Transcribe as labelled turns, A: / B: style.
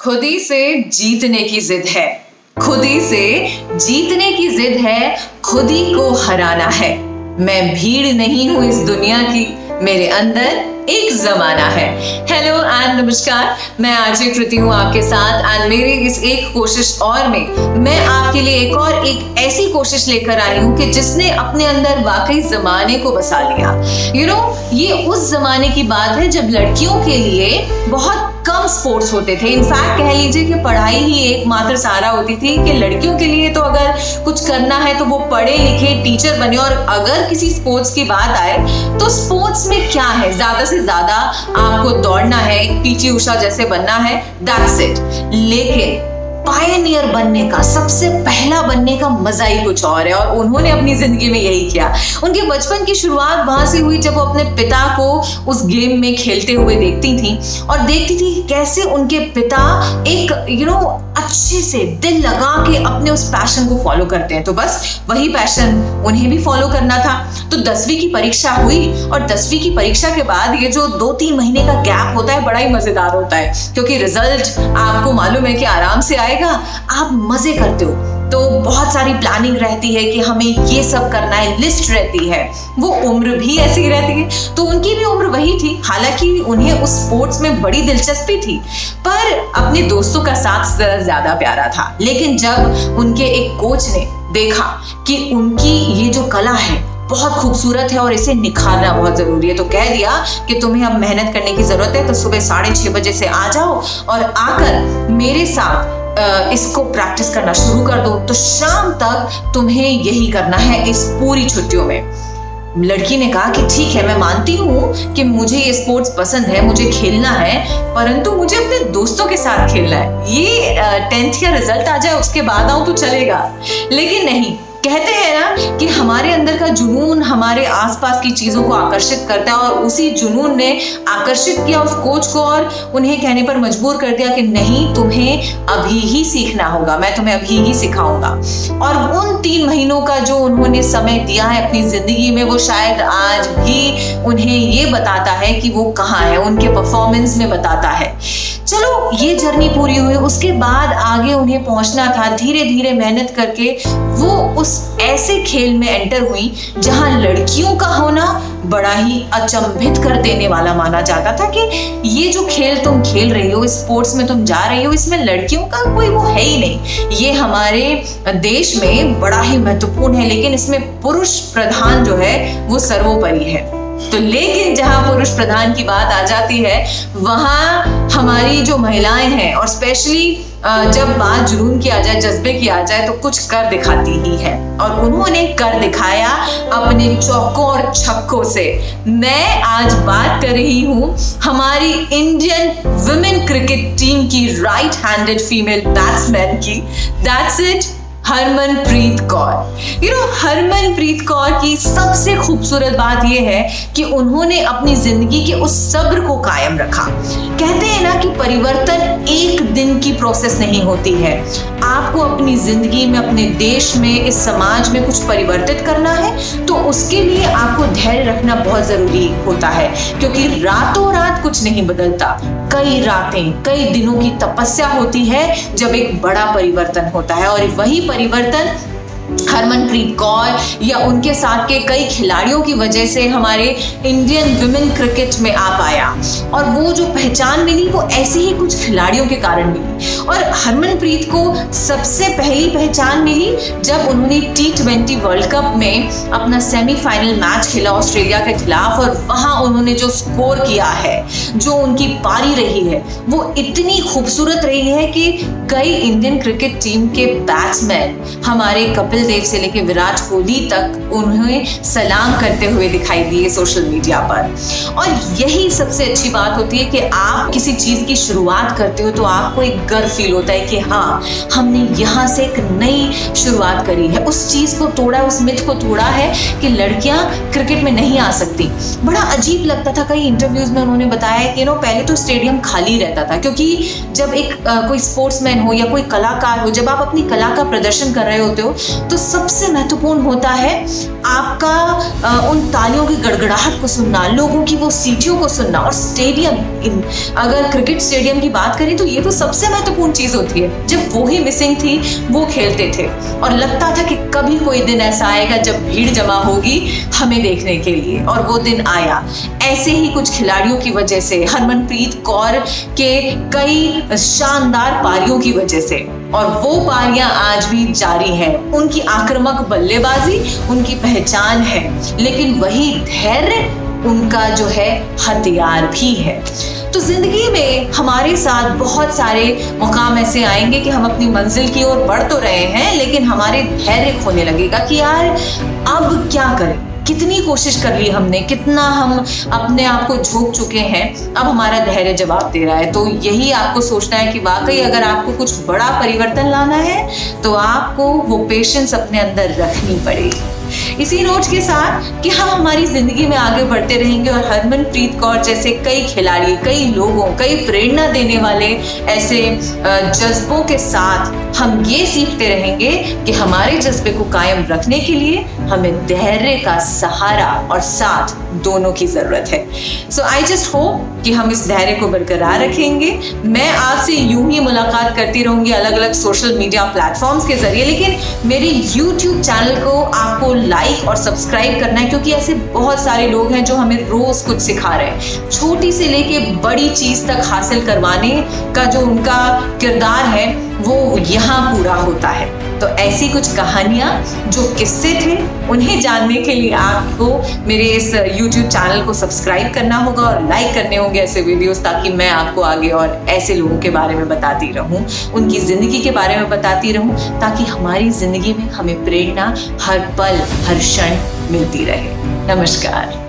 A: खुद ही से जीतने की जिद है, खुद ही से जीतने की जिद है, खुद ही को हराना है। मैं भीड़ नहीं हूं इस दुनिया की, मेरे अंदर एक जमाना है। हेलो एंड नमस्कार, मैं आरजे कृति हूँ आपके साथ एंड मेरी इस एक कोशिश और में मैं आपके लिए एक ऐसी कोशिश लेकर आई हूँ कि जिसने अपने अंदर वाकई जमाने को बसा लिया। ये उस जमाने की बात है जब लड़कियों के लिए बहुत कम स्पोर्ट्स होते थे। इनफैक्ट कह लीजिए कि पढ़ाई ही एकमात्र सहारा होती थी कि लड़कियों के लिए तो अगर कुछ करना है तो वो पढ़े लिखे टीचर बने, और अगर किसी स्पोर्ट्स की बात आए तो स्पोर्ट्स में क्या है, ज्यादा से ज्यादा आपको दौड़ना है, पीटी उषा जैसे बनना है, दैट्स इट। लेकिन पायनियर बनने का, सबसे पहला बनने का मजा ही कुछ और है, और उन्होंने अपनी जिंदगी में यही किया। उनके बचपन की शुरुआत वहां से हुई जब वो अपने पिता को उस गेम में खेलते हुए देखती थी और देखती थी कैसे उनके पिता एक अच्छे से दिल लगा के अपने उस पैशन को फॉलो करते हैं। तो बस वही पैशन उन्हें भी फॉलो करना था। तो 10वीं की परीक्षा हुई और 10वीं की परीक्षा के बाद ये जो 2-3 महीने का गैप होता है बड़ा ही मजेदार होता है, क्योंकि रिजल्ट आपको मालूम है कि आराम से आएगा, आप मजे करते हो। तो बहुत सारी प्लानिंग रहती है कि हमें ये सब करना है, लिस्ट रहती है। वो उम्र भी ऐसी रहती है, तो उनकी भी उम्र वही थी। हालांकि उन्हें उस स्पोर्ट्स में बड़ी दिलचस्पी थी, पर अपने दोस्तों का साथ ज्यादा प्यारा था। लेकिन जब उनके एक कोच ने देखा कि उनकी ये जो कला है बहुत खूबसूरत है और इसे निखारना बहुत जरूरी है, तो कह दिया कि तुम्हें अब मेहनत करने की जरूरत है। तो सुबह 6:30 बजे से आ जाओ और आकर मेरे साथ इसको प्रैक्टिस करना शुरू कर दो। तो शाम तक तुम्हें यही करना है इस पूरी छुट्टियों में। लड़की ने कहा कि ठीक है, मैं मानती हूँ कि मुझे ये स्पोर्ट्स पसंद है, मुझे खेलना है, परंतु मुझे अपने दोस्तों के साथ खेलना है। ये 10th का रिजल्ट आ जाए उसके बाद आऊं तो चलेगा। लेकिन नहीं, कहते हैं ना कि हमारे अंदर का जुनून हमारे आसपास की चीजों को आकर्षित करता है, और उसी जुनून ने आकर्षित किया उस कोच को और उन्हें कहने पर मजबूर कर दिया कि नहीं, तुम्हें अभी ही सीखना होगा, मैं तुम्हें अभी ही सिखाऊंगा। और उन 3 महीनों का जो उन्होंने समय दिया है अपनी जिंदगी में, वो शायद आज भी उन्हें ये बताता है कि वो कहाँ है, उनके परफॉर्मेंस में बताता है। चलो, ये जर्नी पूरी हुई, उसके बाद आगे उन्हें पहुंचना था। धीरे धीरे मेहनत करके वो उस ऐसे खेल में एंटर हुई जहां लड़कियों का होना बड़ा ही अचंभित कर देने वाला माना जाता था कि ये जो खेल तुम खेल रही हो, स्पोर्ट्स में तुम जा रही हो, इसमें लड़कियों का कोई वो है ही नहीं। ये हमारे देश में बड़ा ही महत्वपूर्ण है, लेकिन इसमें पुरुष प्रधान जो है वो सर्वोपरि है। तो लेकिन जहां पुरुष प्रधान की बात आ जाती है, वहां हमारी जो महिलाएं हैं, और स्पेशली जब बात जुनून की आ जाए, जज्बे की आ जाए, तो कुछ कर दिखाती ही है। और उन्होंने कर दिखाया अपने चौकों और छक्कों से। मैं आज बात कर रही हूँ हमारी इंडियन वुमेन क्रिकेट टीम की राइट हैंडेड फीमेल बैट्समैन की। That's it, Harmanpreet Kaur. हरमनप्रीत कौर की सबसे खूबसूरत बात यह है कि उन्होंने अपनी जिंदगी के उस सब्र को कायम रखा। कहते हैं ना कि परिवर्तन एक दिन की प्रोसेस नहीं होती है। आपको अपनी जिंदगी में, अपने देश में, इस समाज में कुछ परिवर्तित करना है तो उसके लिए आपको धैर्य रखना बहुत जरूरी होता है, क्योंकि रातों रात कुछ नहीं बदलता। कई रातें, कई दिनों की तपस्या होती है जब एक बड़ा परिवर्तन होता है, और वही परिवर्तन हरमनप्रीत कौर या उनके साथ के कई खिलाड़ियों की वजह से हमारे इंडियन वुमेन क्रिकेट में आ पाया। और वो जो पहचान मिली वो ऐसे ही कुछ खिलाड़ियों के कारण मिली। और हरमनप्रीत को सबसे पहली पहचान मिली जब उन्होंने T20 वर्ल्ड कप में अपना सेमीफाइनल मैच खेला ऑस्ट्रेलिया के खिलाफ, और वहां उन्होंने जो स्कोर किया है, जो उनकी पारी रही है, वो इतनी खूबसूरत रही है कि कई इंडियन क्रिकेट टीम के बैट्समैन, हमारे कपिल देव से लेकर विराट कोहली तक, उन्हें सलाम करते हुए दिखाई दिए सोशल मीडिया पर। और यही सबसे अच्छी बात होती है कि आप किसी चीज की शुरुआत करते हो तो आपको एक गर्व फील होता है कि हाँ, हमने यहाँ से एक नई शुरुआत करी है, उस चीज को तोड़ा, उस मिथ को तोड़ा है कि लड़कियां क्रिकेट में नहीं आ सकती। बड़ा अजीब लगता था। कई इंटरव्यूज में उन्होंने बताया कि पहले तो स्टेडियम खाली रहता था, क्योंकि जब एक कोई स्पोर्ट्समैन हो या कोई कलाकार हो, जब आप अपनी कला का प्रदर्शन कर रहे होते हो तो सबसे महत्वपूर्ण होता है आपका उन तालियों की गड़गड़ाहट को सुनना, लोगों की वो सीटियों को सुनना। और स्टेडियम, अगर क्रिकेट स्टेडियम की बात करें तो ये तो सबसे महत्वपूर्ण चीज होती है। जब वो ही मिसिंग थी, वो खेलते थे और लगता था कि कभी कोई दिन ऐसा आएगा जब भीड़ जमा होगी हमें देखने के लिए, और वो दिन आया। ऐसे ही कुछ खिलाड़ियों की वजह से, हरमनप्रीत कौर के कई शानदार पारियों की वजह से, और वो पारियां आज भी जारी हैं। उनकी आक्रामक बल्लेबाजी उनकी पहचान है, लेकिन वही धैर्य उनका जो है हथियार भी है। तो जिंदगी में हमारे साथ बहुत सारे मुकाम ऐसे आएंगे कि हम अपनी मंजिल की ओर बढ़ तो रहे हैं, लेकिन हमारे धैर्य खोने लगेगा कि यार अब क्या करें, कितनी कोशिश कर ली हमने, कितना हम अपने आप को झोंक चुके हैं, अब हमारा धैर्य जवाब दे रहा है। तो यही आपको सोचना है कि वाकई अगर आपको कुछ बड़ा परिवर्तन लाना है तो आपको वो पेशेंस अपने अंदर रखनी पड़ेगी। इसी नोट के साथ कि हम हमारी जिंदगी में आगे बढ़ते रहेंगे और हरमनप्रीत कौर जैसे कई खिलाड़ी, कई लोगों, कई प्रेरणा देने वाले ऐसे जज्बों के साथ हम ये सीखते रहेंगे कि हमारे जज्बे को कायम रखने के लिए हमें धैर्य का सहारा और साथ दोनों की जरूरत है। सो आई जस्ट होप कि हम इस धैर्य को बरकरार रखेंगे। मैं आपसे यूं ही मुलाकात करती रहूंगी अलग अलग सोशल मीडिया प्लेटफॉर्म्स के जरिए, लेकिन मेरे YouTube चैनल को आपको लाइक और सब्सक्राइब करना है, क्योंकि ऐसे बहुत सारे लोग हैं जो हमें रोज कुछ सिखा रहे हैं। छोटी से लेके बड़ी चीज तक हासिल करवाने का जो उनका किरदार है वो यहाँ पूरा होता है। तो ऐसी कुछ कहानियां जो किस्से थे, उन्हें जानने के लिए आपको मेरे इस YouTube चैनल को सब्सक्राइब करना होगा और लाइक करने होंगे ऐसे वीडियोस, ताकि मैं आपको आगे और ऐसे लोगों के बारे में बताती रहूं, उनकी जिंदगी के बारे में बताती रहूं, ताकि हमारी जिंदगी में हमें प्रेरणा हर पल हर क्षण मिलती रहे। नमस्कार।